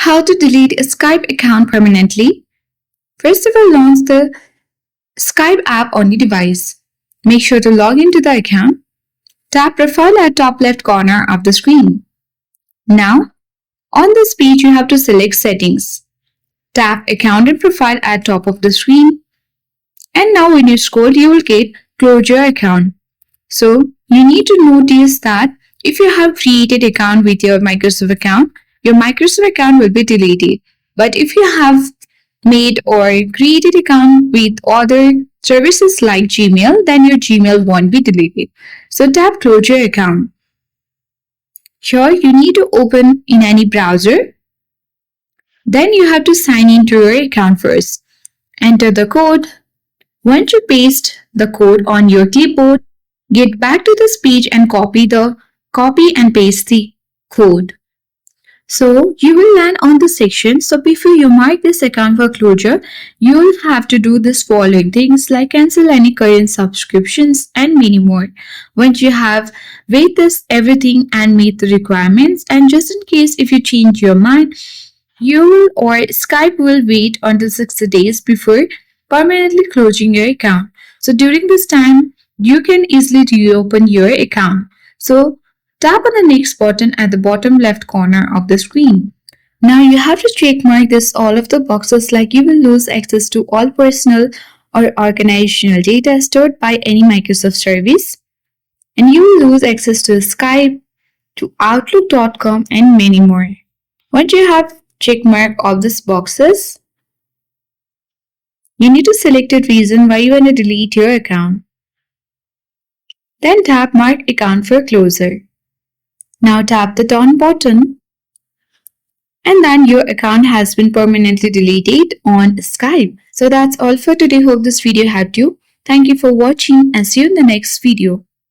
How to delete a Skype account permanently? First of all, launch the Skype app on your device. Make sure to log into the account. Tap Profile at top left corner of the screen. Now, on this page, you have to select Settings. Tap Account and Profile at top of the screen. And now when you scroll, you will get Close Your Account. So, you need to notice that if you have created account with your Microsoft account, your Microsoft account will be deleted. But if you have made or created account with other services like Gmail, then your Gmail won't be deleted. So tap Close Your Account. Here you need to open in any browser. Then you have to sign into your account first. Enter the code. Once you paste the code on your clipboard, get back to this page and copy and paste the code. So you will land on the section. So before you mark this account for closure, you will have to do this following things like cancel any current subscriptions and many more. Once you have weighed this everything and meet the requirements, and just in case if you change your mind, you will or Skype will wait until 60 days before permanently closing your account. So during this time, you can easily reopen your account. So tap on the next button at the bottom left corner of the screen. Now you have to check mark this all of the boxes like you will lose access to all personal or organizational data stored by any Microsoft service, and you will lose access to Skype, to Outlook.com and many more. Once you have check mark all these boxes, you need to select a reason why you want to delete your account. Then tap Mark Account for Closure. Now tap the Done button, and then your account has been permanently deleted on Skype. So that's all for today. Hope this video helped you. Thank you for watching and see you in the next video.